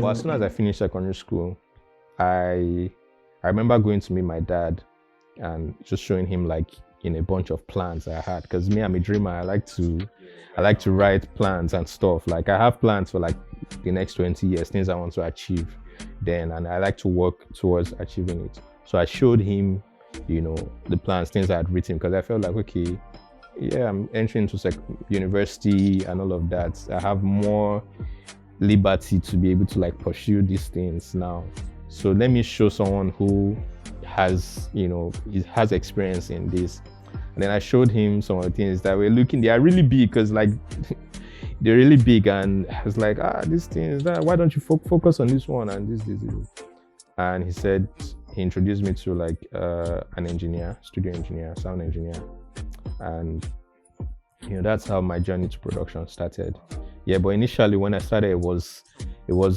But as soon as I finished secondary school, I remember going to meet my dad and just showing him like in a bunch of plans I had. Because me, I'm a dreamer. I like to write plans and stuff. Like I have plans for like the next 20 years, things I want to achieve then, and I like to work towards achieving it. So I showed him, the plans, things I had written, because I felt like, okay, yeah, I'm entering into university and all of that. I have more liberty to be able to like pursue these things now. So let me show someone who has, has experience in this. And then I showed him some of the things that were looking, they are really big, because like they're really big, and I was like, these things, why don't you focus on this one and this. And he said, he introduced me to like an engineer, studio engineer, sound engineer. And that's how my journey to production started. Yeah, but initially when I started, it was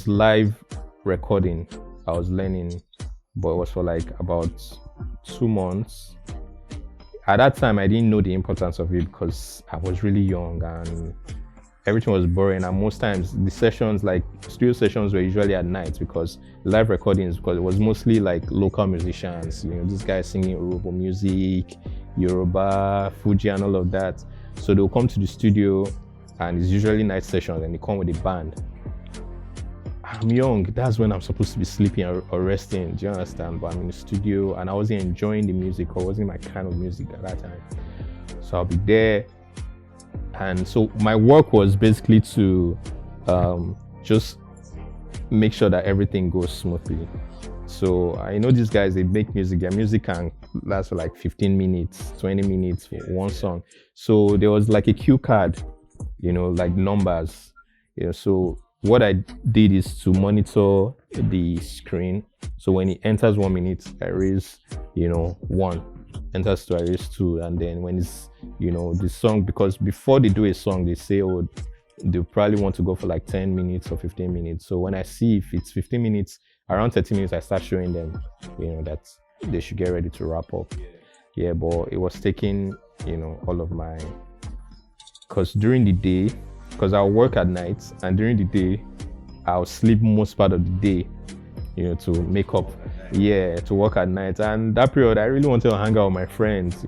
live recording. I was learning, but it was for like about 2 months. At that time, I didn't know the importance of it because I was really young and everything was boring. And most times the sessions, like studio sessions, were usually at night, because live recordings, because it was mostly like local musicians, these guys singing Yoruba music, Yoruba, Fuji and all of that. So they'll come to the studio and it's usually night sessions and they come with a band. I'm young, that's when I'm supposed to be sleeping or resting, do you understand? But I'm in the studio and I wasn't enjoying the music, or wasn't my kind of music at that time. So I'll be there. And so my work was basically to just make sure that everything goes smoothly. So I know these guys, they make music, their music can last for like 15 minutes, 20 minutes for one song. So there was like a cue card, like numbers. So what I did is to monitor the screen. So when it enters 1 minute, I raise, 1, enters 2, I raise 2. And then when it's, the song, because before they do a song, they say, they probably want to go for like 10 minutes or 15 minutes. So when I see if it's 15 minutes, around 30 minutes, I start showing them, that they should get ready to wrap up. Yeah, but it was taking, all of my, because during the day, because I'll work at night, and during the day, I'll sleep most part of the day, to make up, to work at night. And that period, I really wanted to hang out with my friends.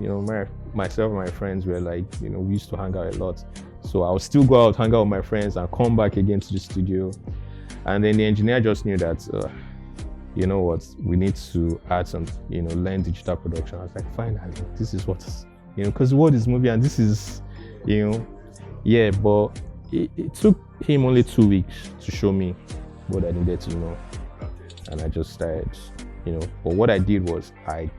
Myself and my friends were like, we used to hang out a lot. So I'll still go out, hang out with my friends, and come back again to the studio. And then the engineer just knew that, you know what, we need to add some, learn digital production. I was like, finally, this is what, because the world is moving, and this is, but it took him only 2 weeks to show me what I needed to know. And I just started, but what I did was I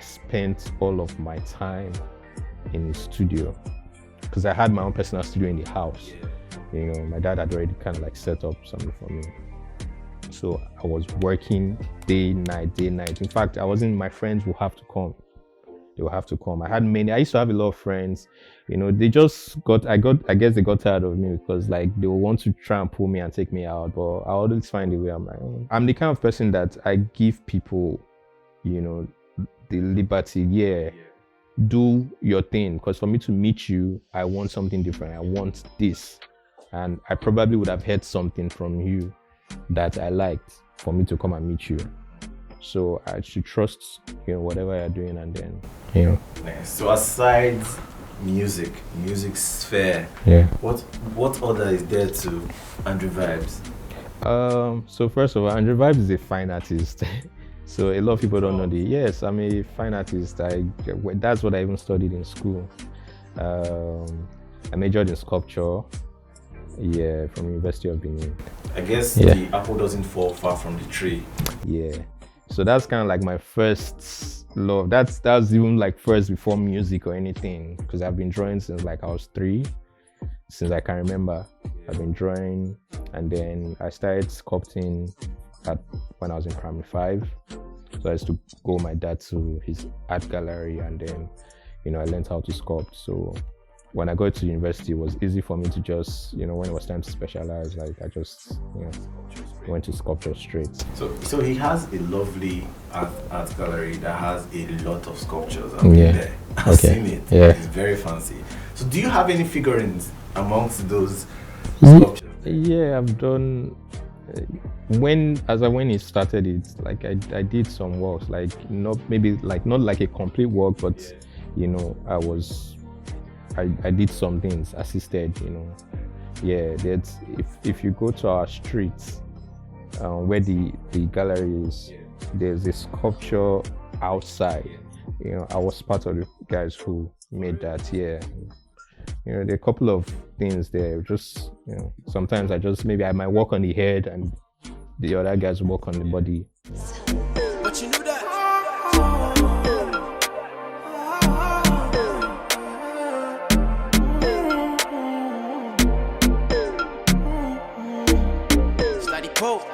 spent all of my time in the studio, because I had my own personal studio in the house. My dad had already kind of like set up something for me. So I was working day, night. In fact, my friends will have to come. They will have to come. I used to have a lot of friends, they just I guess they got tired of me, because like they will want to try and pull me and take me out, but I always find a way. I'm like, I'm the kind of person that I give people, the liberty, do your thing, because for me to meet you, I want something different. I want this. And I probably would have heard something from you that I liked for me to come and meet you. So I should trust, whatever you're doing, and then, Nice. So aside music sphere, what other is there to Andrew Vibez? So first of all, Andrew Vibez is a fine artist. So a lot of people don't know yes, I'm a fine artist. That's what I even studied in school. I majored in sculpture. Yeah, from University of Benin. I guess the apple doesn't fall far from the tree. Yeah. So that's kind of like my first love. That's even like first before music or anything, because I've been drawing since like I was 3. Since I can remember, I've been drawing, and then I started sculpting when I was in primary 5. So I used to go with my dad to his art gallery, and then, I learned how to sculpt. So when I got to university, it was easy for me to just, when it was time to specialize, like I just, went to sculpture straight. So he has a lovely art gallery that has a lot of sculptures. I've been there. I've seen it. Yeah. It's very fancy. So do you have any figurines amongst those sculptures? Yeah, Yeah, I've done. When it started, it's like I did some works, like not like a complete work, but I did some things assisted. Yeah, that's if you go to our streets, where the gallery is, there's a sculpture outside. I was part of the guys who made that. Yeah. There are a couple of things there. Just sometimes I might work on the head and the other guys work on the body. But you knew that. Study quote.